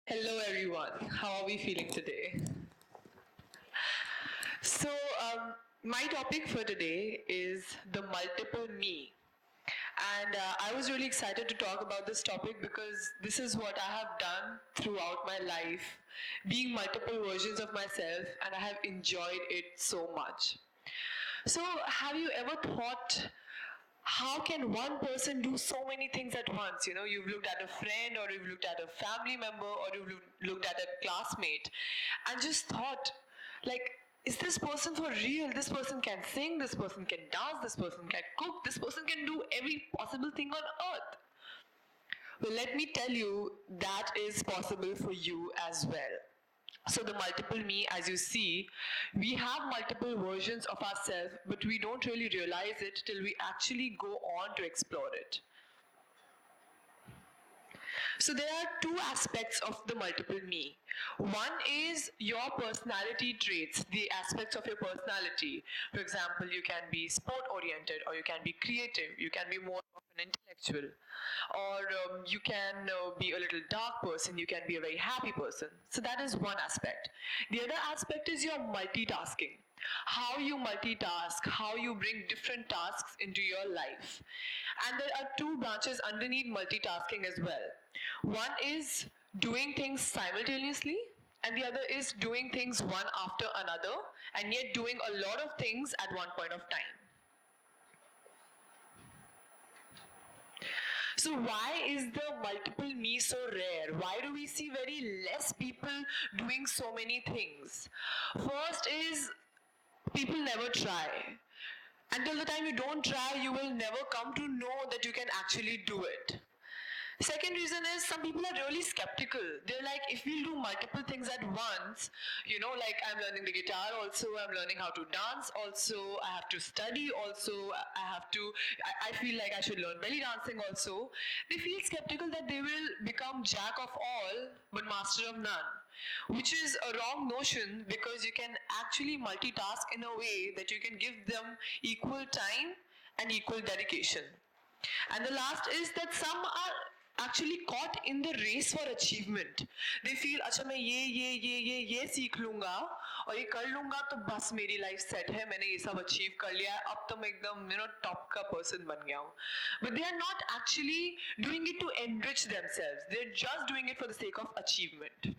Hello everyone, how are we feeling today? So, my topic for today is the multiple me. And I was really excited to talk about this topic because this is what I have done throughout my life, being multiple versions of myself, and I have enjoyed it so much. So, have you ever thought, how can one person do so many things at once? You've looked at a friend, or you've looked at a family member, or you've looked at a classmate, and just thought, like, is this person for real? This person can sing, this person can dance, this person can cook, this person can do every possible thing on earth. Well, let me tell you, that is possible for you as well. So the multiple me, as you see, we have multiple versions of ourselves, but we don't really realize it till we actually go on to explore it. So there are two aspects of the multiple me. One is your personality traits, the aspects of your personality. For example, you can be sport oriented, or you can be creative, you can be more of an intellectual, or you can be a little dark person, you can be a very happy person. So that is one aspect. The other aspect is your multitasking. How you multitask, how you bring different tasks into your life. And there are two branches underneath multitasking as well. One is doing things simultaneously, and the other is doing things one after another, and yet doing a lot of things at one point of time. So why is the multiple me so rare? Why do we see very less people doing so many things? First is, people never try. Until the time you don't try, you will never come to know that you can actually do it. Second reason is, some people are really skeptical. They're like, if we'll do multiple things at once, like I'm learning the guitar also, I'm learning how to dance also, I have to study also, I feel like I should learn belly dancing also. They feel skeptical that they will become jack of all but master of none, which is a wrong notion, because you can actually multitask in a way that you can give them equal time and equal dedication. And the last is that some are actually caught in the race for achievement. They feel, अच्छा मैं ये सीख लूँगा और ये कर लूँगा तो बस मेरी life set है, मैंने ये सब achieve कर लिया है, अब तो मैं एकदम top का person बन गया हूँ. But they are not actually doing it to enrich themselves. They're just doing it for the sake of achievement.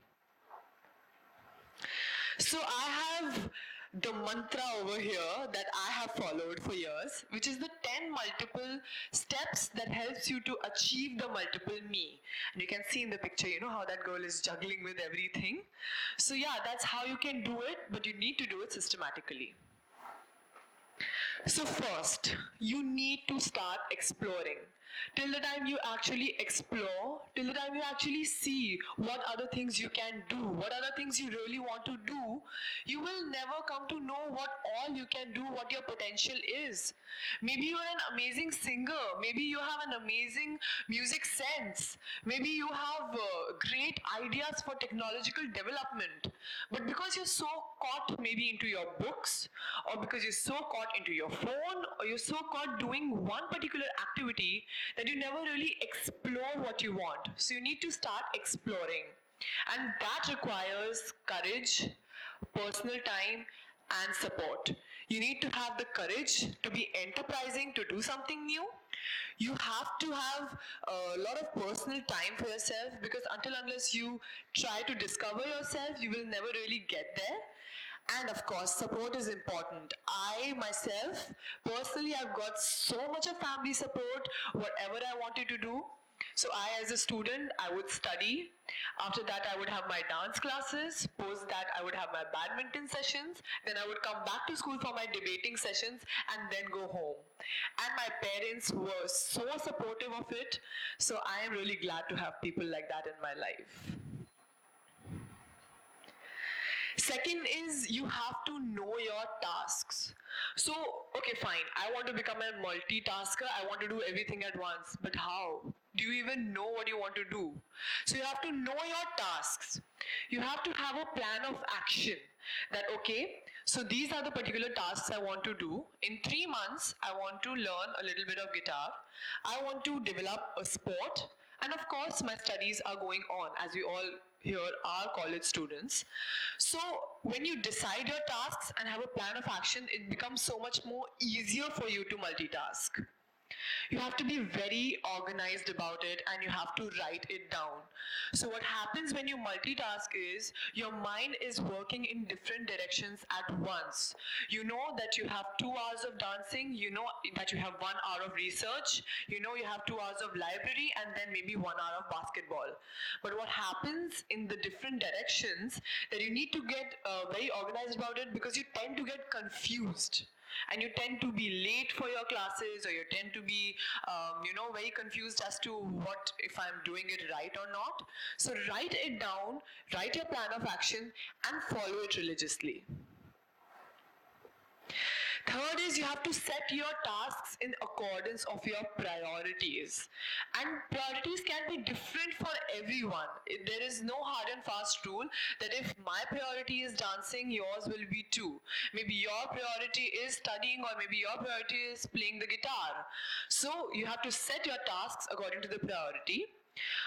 So I have the mantra over here that I have followed for years, which is the 10 multiple steps that helps you to achieve the multiple me. And you can see in the picture, how that girl is juggling with everything. So yeah, that's how you can do it, but you need to do it systematically. So first, you need to start exploring. Till the time you actually explore, till the time you actually see what other things you can do, what other things you really want to do, you will never come to know what all you can do, what your potential is. Maybe you're an amazing singer, maybe you have an amazing music sense, maybe you have great ideas for technological development, but because you're so caught maybe into your books, or because you're so caught into your phone, or you're so caught doing one particular activity, that you never really explore what you want. So you need to start exploring. And that requires courage, personal time, and support. You need to have the courage to be enterprising, to do something new. You have to have a lot of personal time for yourself, because unless you try to discover yourself, you will never really get there. And of course, support is important. I myself, personally, I've got so much of family support, whatever I wanted to do. So I, as a student, I would study. After that, I would have my dance classes. Post that, I would have my badminton sessions. Then I would come back to school for my debating sessions and then go home. And my parents were so supportive of it. So I am really glad to have people like that in my life. Second is, you have to know your tasks. So, okay, fine, I want to become a multitasker, I want to do everything at once, but how? Do you even know what you want to do? So you have to know your tasks. You have to have a plan of action, that okay, so these are the particular tasks I want to do. In 3 months, I want to learn a little bit of guitar. I want to develop a sport. And of course, my studies are going on, as we all here are college students. So when you decide your tasks and have a plan of action, it becomes so much more easier for you to multitask. You have to be very organized about it and you have to write it down. So what happens when you multitask is your mind is working in different directions at once. You know that you have 2 hours of dancing, you know that you have 1 hour of research, you know you have 2 hours of library and then maybe 1 hour of basketball. But what happens in the different directions that you need to get very organized about it, because you tend to get confused and you tend to be late for your classes, or you tend to be very confused as to what if I'm doing it right or not. So write it down, write your plan of action and follow it religiously. Third is you have to set your tasks in accordance of your priorities. And priorities can be different for everyone. There is no hard and fast rule that if my priority is dancing, yours will be too. Maybe your priority is studying, or maybe your priority is playing the guitar. So you have to set your tasks according to the priority.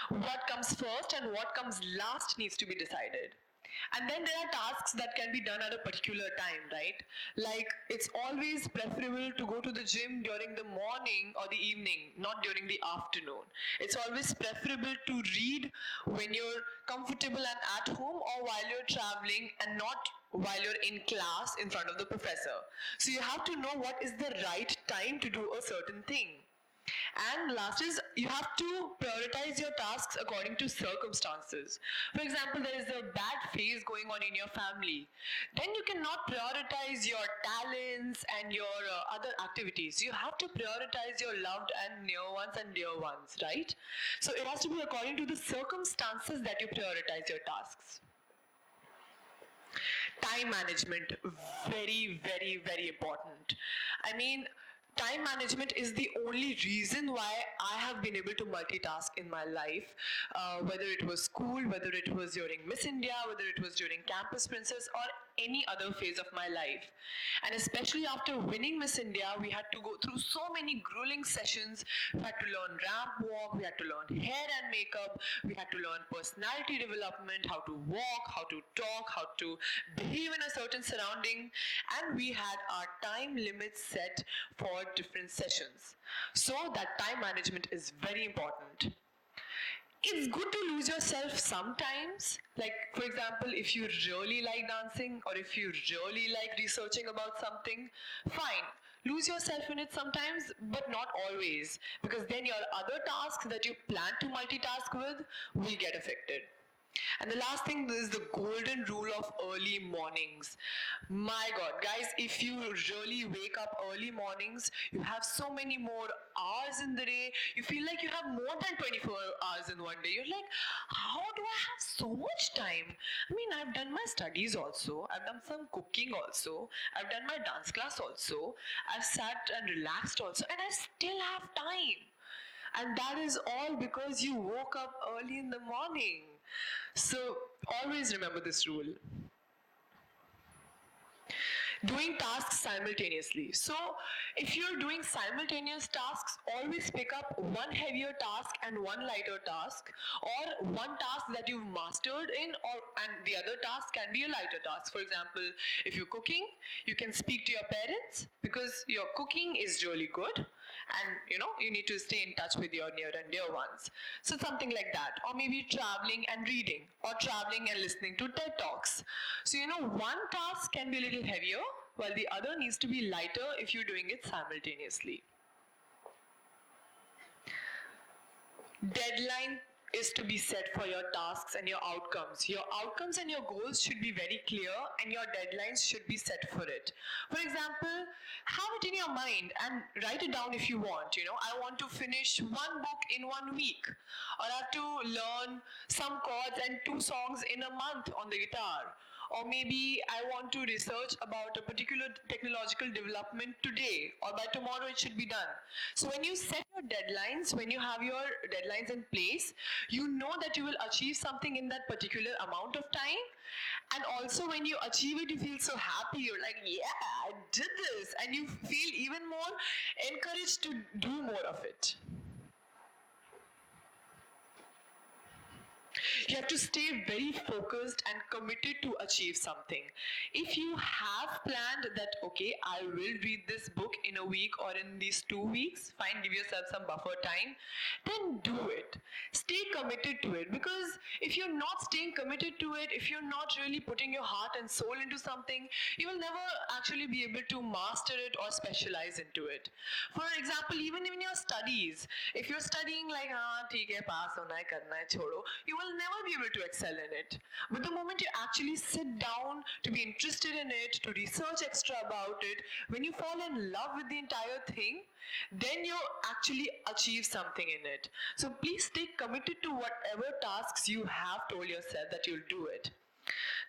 What comes first and what comes last needs to be decided. And then there are tasks that can be done at a particular time, right? Like it's always preferable to go to the gym during the morning or the evening, not during the afternoon. It's always preferable to read when you're comfortable and at home, or while you're traveling, and not while you're in class in front of the professor. So you have to know what is the right time to do a certain thing. And last is you have to prioritize your tasks according to circumstances. For example, there is a bad phase going on in your family. Then you cannot prioritize your talents and your other activities. You have to prioritize your loved and near ones and dear ones, right? So it has to be according to the circumstances that you prioritize your tasks. Time management, very, very, very important. I mean, time management is the only reason why I have been able to multitask in my life, whether it was school, whether it was during Miss India, whether it was during Campus Princess, or any other phase of my life. And especially after winning Miss India, we had to go through so many grueling sessions. We had to learn ramp walk, we had to learn hair and makeup, we had to learn personality development, how to walk, how to talk, how to behave in a certain surrounding, and we had our time limits set for different sessions. So that time management is very important. It's good to lose yourself sometimes. Like, for example, if you really like dancing or if you really like researching about something, fine. Lose yourself in it sometimes, but not always, because then your other tasks that you plan to multitask with will get affected. And the last thing is the golden rule of early mornings. My God, guys, if you really wake up early mornings, you have so many more hours in the day. You feel like you have more than 24 hours in one day. You're like, how do I have so much time? I mean, I've done my studies also. I've done some cooking also. I've done my dance class also. I've sat and relaxed also. And I still have time. And that is all because you woke up early in the morning. So always remember this rule. Doing tasks simultaneously. So if you're doing simultaneous tasks, always pick up one heavier task and one lighter task, or one task that you've mastered in, and the other task can be a lighter task. For example, if you're cooking, you can speak to your parents because your cooking is really good, and you need to stay in touch with your near and dear ones. So something like that. Or maybe traveling and reading, or traveling and listening to TED Talks. So one task can be a little heavier while the other needs to be lighter if you're doing it simultaneously. Deadline is to be set for your tasks and your outcomes. Your outcomes and your goals should be very clear, and your deadlines should be set for it. For example, have it in your mind and write it down if you want. I want to finish one book in 1 week, or I have to learn some chords and 2 songs in a month on the guitar. Or maybe I want to research about a particular technological development today, or by tomorrow it should be done. So when you set your deadlines, when you have your deadlines in place, you know that you will achieve something in that particular amount of time. And also when you achieve it, you feel so happy. You're like, yeah, I did this. And you feel even more encouraged to do more of it. You have to stay very focused and committed to achieve something. If you have planned that, okay, I will read this book in a week or in these 2 weeks, fine, give yourself some buffer time, then do it. Stay committed to it, because if you're not staying committed to it, if you're not really putting your heart and soul into something, you will never actually be able to master it or specialize into it. For example, even in your studies, if you're studying like, theek hai, pass hona hai, karna hai, chodo, you will never be able to excel in it. But the moment you actually sit down to be interested in it, to research extra about it, when you fall in love with the entire thing, then you actually achieve something in it. So please stay committed to whatever tasks you have told yourself that you'll do it.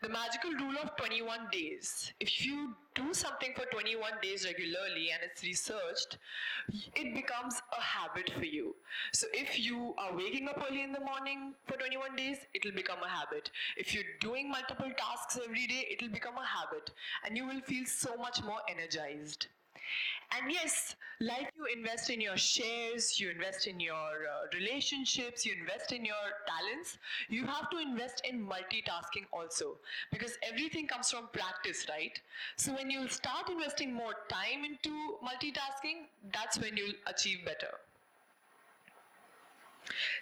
The magical rule of 21 days. If you do something for 21 days regularly and it's researched, it becomes a habit for you. So if you are waking up early in the morning for 21 days, it will become a habit. If you're doing multiple tasks every day, it will become a habit and you will feel so much more energized. And yes, like you invest in your shares, you invest in your relationships, you invest in your talents, you have to invest in multitasking also, because everything comes from practice, right? So when you start investing more time into multitasking, that's when you'll achieve better.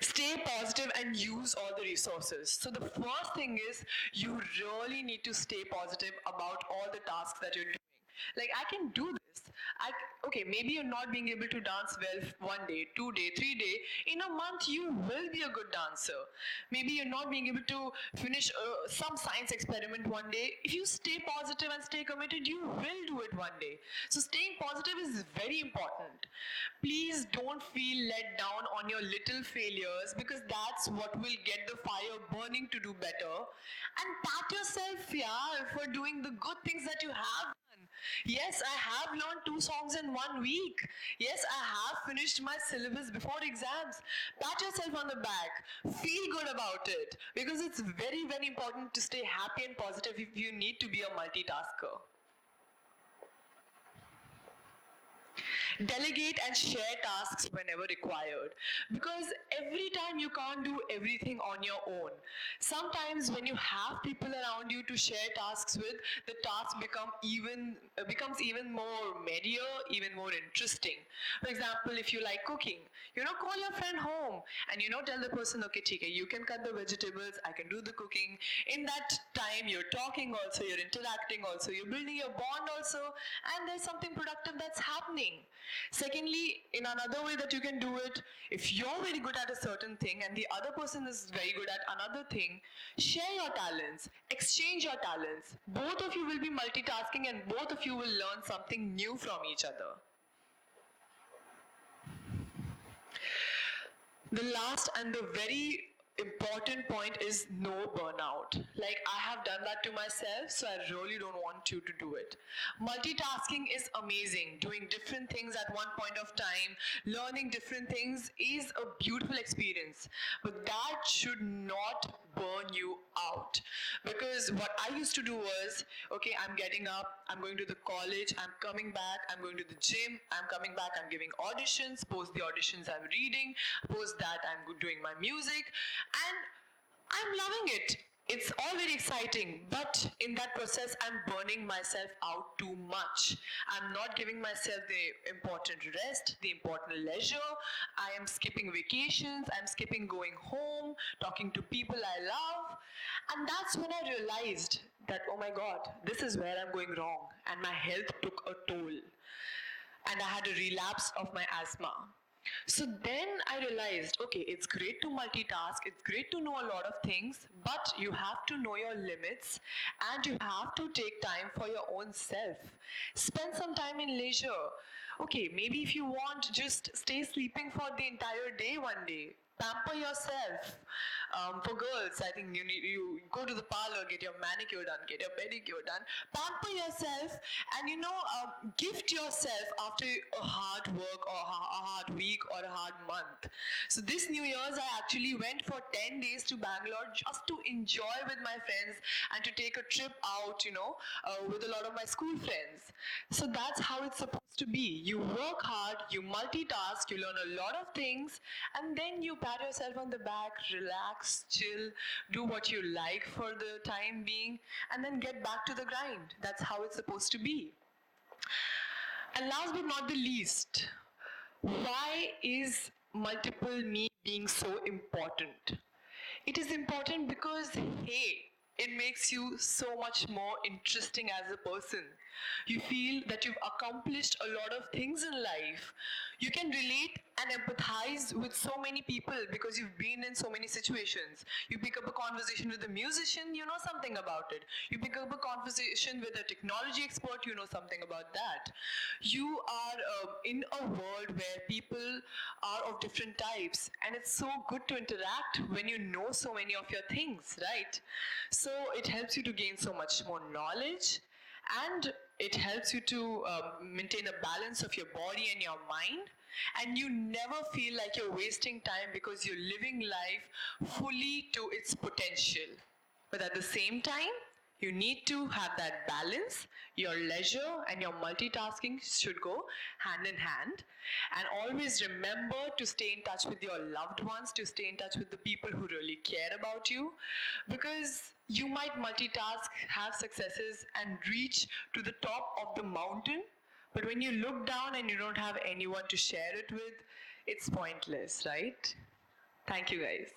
Stay positive and use all the resources. So the first thing is, you really need to stay positive about all the tasks that you're doing. Like, I can do this. Okay, maybe you're not being able to dance well 1 day, 2 day, 3 day. In a month, you will be a good dancer. Maybe you're not being able to finish some science experiment 1 day. If you stay positive and stay committed, you will do it 1 day. So staying positive is very important. Please don't feel let down on your little failures, because that's what will get the fire burning to do better. And pat yourself, yeah, for doing the good things that you have done. Yes, I have learned 2 songs in 1 week. Yes, I have finished my syllabus before exams. Pat yourself on the back. Feel good about it, because it's very, very important to stay happy and positive if you need to be a multitasker. Delegate and share tasks whenever required, because every time you can't do everything on your own. Sometimes when you have people around you to share tasks with, the task becomes even more merrier, even more interesting. For example, if you like cooking, call your friend home and tell the person, okay, theek hai, you can cut the vegetables, I can do the cooking. In that time, you're talking also, you're interacting also, you're building your bond also, and there's something productive that's happening. Secondly, in another way that you can do it, if you're very good at a certain thing and the other person is very good at another thing, share your talents, exchange your talents. Both of you will be multitasking and both of you will learn something new from each other. The last and the very important point is no burnout. Like, I have done that to myself, so I really don't want you to do it. Multitasking is amazing. Doing different things at one point of time, learning different things is a beautiful experience. But that should not burn you out. Because what I used to do was, okay, I'm getting up, I'm going to the college, I'm coming back, I'm going to the gym, I'm coming back, I'm giving auditions, post the auditions I'm reading, post that I'm doing my music, and I'm loving it. It's all very exciting, but in that process, I'm burning myself out too much. I'm not giving myself the important rest, the important leisure. I am skipping vacations, I'm skipping going home, talking to people I love. And that's when I realized that, oh my God, this is where I'm going wrong. And my health took a toll. And I had a relapse of my asthma. So then I realized, okay, it's great to multitask, it's great to know a lot of things, but you have to know your limits and you have to take time for your own self. Spend some time in leisure. Okay, maybe if you want, just stay sleeping for the entire day 1 day. Pamper yourself. For girls, I think you go to the parlor, get your manicure done, get your pedicure done. Pamper yourself, and gift yourself after a hard work or a hard week or a hard month. So this New Year's, I actually went for 10 days to Bangalore just to enjoy with my friends and to take a trip out, with a lot of my school friends. So that's how it's supposed to be. You work hard, you multitask, you learn a lot of things, and then you pat yourself on the back, relax, chill, do what you like for the time being, and then get back to the grind. That's how it's supposed to be. And last but not the least, why is multiple me being so important? It is important because, hey, it makes you so much more interesting as a person. You feel that you've accomplished a lot of things in life. You can relate and empathize with so many people because you've been in so many situations. You pick up a conversation with a musician, you know something about it. You pick up a conversation with a technology expert, you know something about that. You are in a world where people are of different types, and it's so good to interact when you know so many of your things, right? So it helps you to gain so much more knowledge, and it helps you to maintain a balance of your body and your mind, and you never feel like you're wasting time because you're living life fully to its potential. But at the same time, you need to have that balance. Your leisure and your multitasking should go hand in hand. And always remember to stay in touch with your loved ones, to stay in touch with the people who really care about you. Because you might multitask, have successes, and reach to the top of the mountain. But when you look down and you don't have anyone to share it with, it's pointless, right? Thank you, guys.